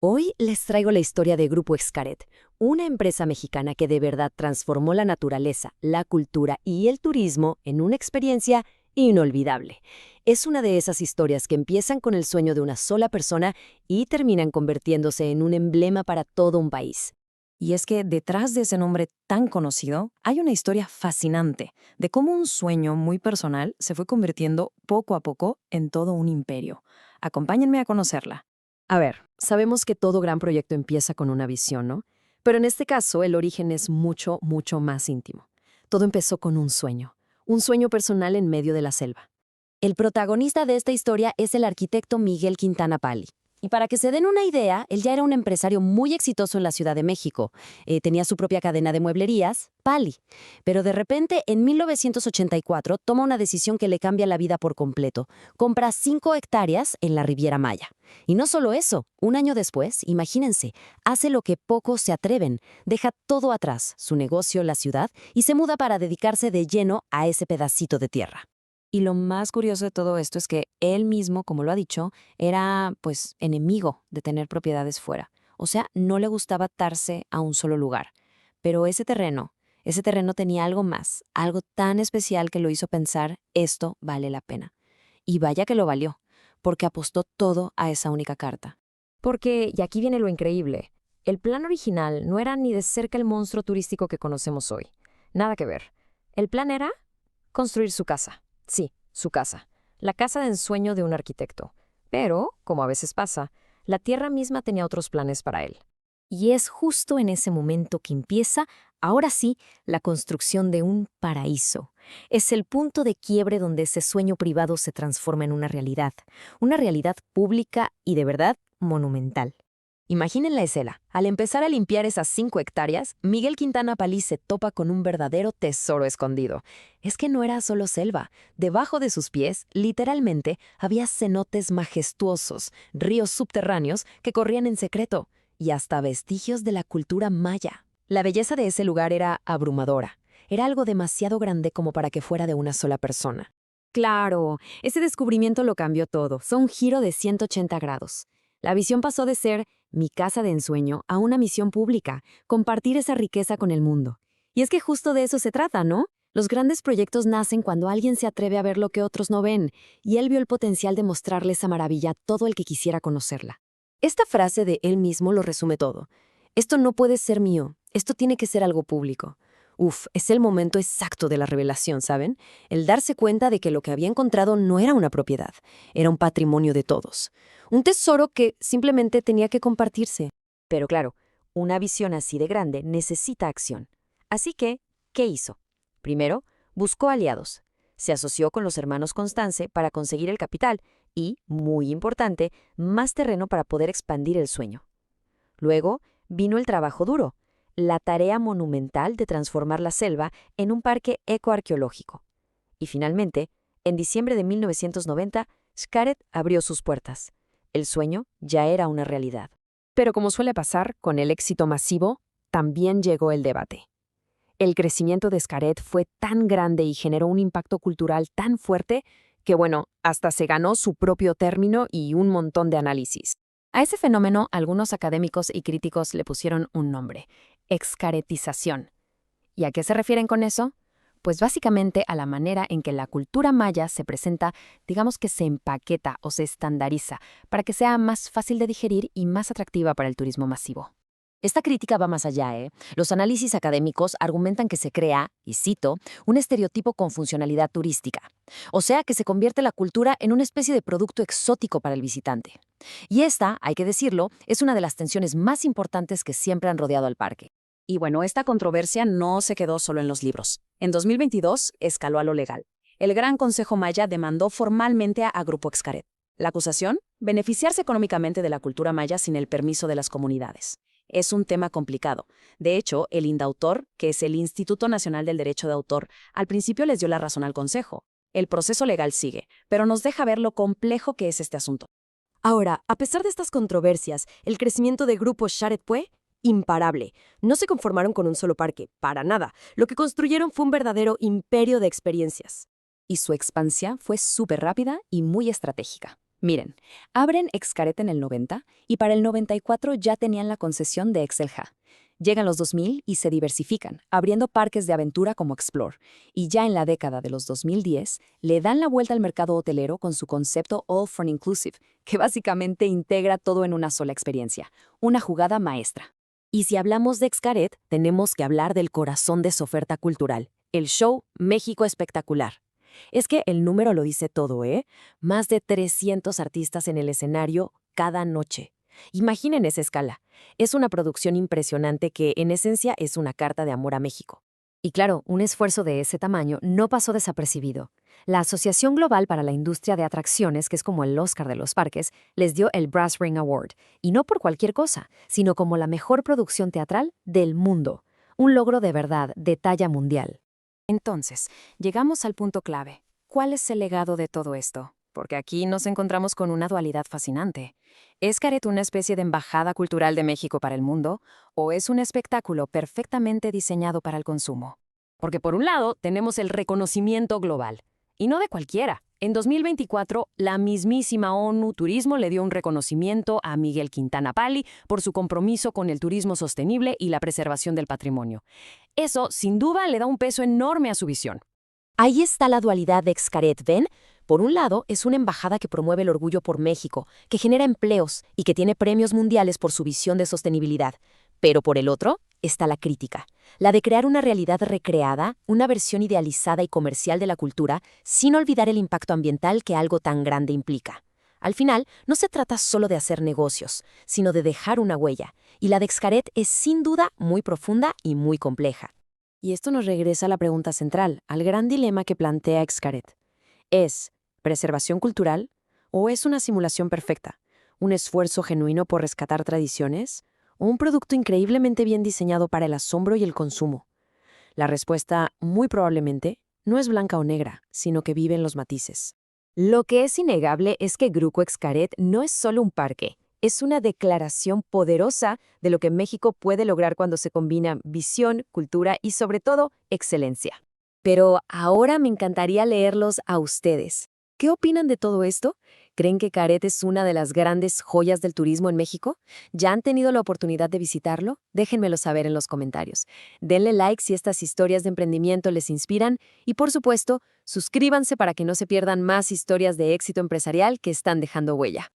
Hoy les traigo la historia de Grupo Xcaret, una empresa mexicana que de verdad transformó la naturaleza, la cultura y el turismo en una experiencia inolvidable. Es una de esas historias que empiezan con el sueño de una sola persona y terminan convirtiéndose en un emblema para todo un país. Y es que detrás de ese nombre tan conocido hay una historia fascinante de cómo un sueño muy personal se fue convirtiendo poco a poco en todo un imperio. Acompáñenme a conocerla. A ver, sabemos que todo gran proyecto empieza con una visión, ¿no? Pero en este caso el origen es mucho, mucho más íntimo. Todo empezó con un sueño personal en medio de la selva. El protagonista de esta historia es el arquitecto Miguel Quintana Pali. Y para que se den una idea, él ya era un empresario muy exitoso en la Ciudad de México. Tenía su propia cadena de mueblerías, Pali. Pero de repente, en 1984, toma una decisión que le cambia la vida por completo. Compra 5 hectáreas en la Riviera Maya. Y no solo eso, un año después, imagínense, hace lo que pocos se atreven. Deja todo atrás, su negocio, la ciudad, y se muda para dedicarse de lleno a ese pedacito de tierra. Y lo más curioso de todo esto es que él mismo, como lo ha dicho, era pues enemigo de tener propiedades fuera. O sea, no le gustaba atarse a un solo lugar. Pero ese terreno tenía algo más, algo tan especial que lo hizo pensar, esto vale la pena. Y vaya que lo valió, porque apostó todo a esa única carta. Porque, y aquí viene lo increíble, el plan original no era ni de cerca el monstruo turístico que conocemos hoy. Nada que ver. El plan era construir su casa. Sí, su casa. La casa de ensueño de un arquitecto. Pero, como a veces pasa, la tierra misma tenía otros planes para él. Y es justo en ese momento que empieza, ahora sí, la construcción de un paraíso. Es el punto de quiebre donde ese sueño privado se transforma en una realidad pública y de verdad monumental. Imaginen la escena. Al empezar a limpiar esas 5 hectáreas, Miguel Quintana Palí se topa con un verdadero tesoro escondido. Es que no era solo selva. Debajo de sus pies, literalmente, había cenotes majestuosos, ríos subterráneos que corrían en secreto, y hasta vestigios de la cultura maya. La belleza de ese lugar era abrumadora. Era algo demasiado grande como para que fuera de una sola persona. Claro, ese descubrimiento lo cambió todo. Fue un giro de 180 grados. La visión pasó de ser mi casa de ensueño a una misión pública, compartir esa riqueza con el mundo. Y es que justo de eso se trata, ¿no? Los grandes proyectos nacen cuando alguien se atreve a ver lo que otros no ven, y él vio el potencial de mostrarle esa maravilla a todo el que quisiera conocerla. Esta frase de él mismo lo resume todo. Esto no puede ser mío, esto tiene que ser algo público. Es el momento exacto de la revelación, ¿saben? El darse cuenta de que lo que había encontrado no era una propiedad, era un patrimonio de todos. Un tesoro que simplemente tenía que compartirse. Pero claro, una visión así de grande necesita acción. Así que, ¿qué hizo? Primero, buscó aliados. Se asoció con los hermanos Constance para conseguir el capital y, muy importante, más terreno para poder expandir el sueño. Luego, vino el trabajo duro, la tarea monumental de transformar la selva en un parque ecoarqueológico. Y finalmente, en diciembre de 1990, Xcaret abrió sus puertas. El sueño ya era una realidad. Pero como suele pasar, con el éxito masivo, también llegó el debate. El crecimiento de Xcaret fue tan grande y generó un impacto cultural tan fuerte que, bueno, hasta se ganó su propio término y un montón de análisis. A ese fenómeno, algunos académicos y críticos le pusieron un nombre: excaretización. ¿Y a qué se refieren con eso? Pues básicamente a la manera en que la cultura maya se presenta, digamos que se empaqueta o se estandariza, para que sea más fácil de digerir y más atractiva para el turismo masivo. Esta crítica va más allá, ¿eh? Los análisis académicos argumentan que se crea, y cito, un estereotipo con funcionalidad turística. O sea, que se convierte la cultura en una especie de producto exótico para el visitante. Y esta, hay que decirlo, es una de las tensiones más importantes que siempre han rodeado al parque. Y bueno, esta controversia no se quedó solo en los libros. En 2022 escaló a lo legal. El Gran Consejo Maya demandó formalmente a Grupo Xcaret. La acusación: beneficiarse económicamente de la cultura maya sin el permiso de las comunidades. Es un tema complicado. De hecho, el INDAUTOR, que es el Instituto Nacional del Derecho de Autor, al principio les dio la razón al Consejo. El proceso legal sigue, pero nos deja ver lo complejo que es este asunto. Ahora, a pesar de estas controversias, el crecimiento de Grupo Xcaret fue imparable. No se conformaron con un solo parque, para nada. Lo que construyeron fue un verdadero imperio de experiencias. Y su expansión fue súper rápida y muy estratégica. Miren, abren Xcaret en el 90 y para el 94 ya tenían la concesión de Excelja. Llegan los 2000 y se diversifican, abriendo parques de aventura como Explore. Y ya en la década de los 2010, le dan la vuelta al mercado hotelero con su concepto All for an Inclusive, que básicamente integra todo en una sola experiencia. Una jugada maestra. Y si hablamos de Xcaret, tenemos que hablar del corazón de su oferta cultural, el show México Espectacular. Es que el número lo dice todo, ¿eh? Más de 300 artistas en el escenario cada noche. Imaginen esa escala. Es una producción impresionante que, en esencia, es una carta de amor a México. Y claro, un esfuerzo de ese tamaño no pasó desapercibido. La Asociación Global para la Industria de Atracciones, que es como el Oscar de los parques, les dio el Brass Ring Award, y no por cualquier cosa, sino como la mejor producción teatral del mundo. Un logro de verdad, de talla mundial. Entonces, llegamos al punto clave. ¿Cuál es el legado de todo esto? Porque aquí nos encontramos con una dualidad fascinante. ¿Es Xcaret una especie de embajada cultural de México para el mundo o es un espectáculo perfectamente diseñado para el consumo? Porque por un lado tenemos el reconocimiento global, y no de cualquiera. En 2024, la mismísima ONU Turismo le dio un reconocimiento a Miguel Quintana Pali por su compromiso con el turismo sostenible y la preservación del patrimonio. Eso, sin duda, le da un peso enorme a su visión. Ahí está la dualidad de Xcaret, ¿ven? Por un lado, es una embajada que promueve el orgullo por México, que genera empleos y que tiene premios mundiales por su visión de sostenibilidad. Pero por el otro, está la crítica, la de crear una realidad recreada, una versión idealizada y comercial de la cultura, sin olvidar el impacto ambiental que algo tan grande implica. Al final, no se trata solo de hacer negocios, sino de dejar una huella, y la de Xcaret es sin duda muy profunda y muy compleja. Y esto nos regresa a la pregunta central, al gran dilema que plantea Xcaret. ¿Es preservación cultural o es una simulación perfecta? ¿Un esfuerzo genuino por rescatar tradiciones? ¿O un producto increíblemente bien diseñado para el asombro y el consumo? La respuesta, muy probablemente, no es blanca o negra, sino que vive en los matices. Lo que es innegable es que Grupo Xcaret no es solo un parque, es una declaración poderosa de lo que México puede lograr cuando se combina visión, cultura y, sobre todo, excelencia. Pero ahora me encantaría leerlos a ustedes. ¿Qué opinan de todo esto? ¿Creen que Xcaret es una de las grandes joyas del turismo en México? ¿Ya han tenido la oportunidad de visitarlo? Déjenmelo saber en los comentarios. Denle like si estas historias de emprendimiento les inspiran y, por supuesto, suscríbanse para que no se pierdan más historias de éxito empresarial que están dejando huella.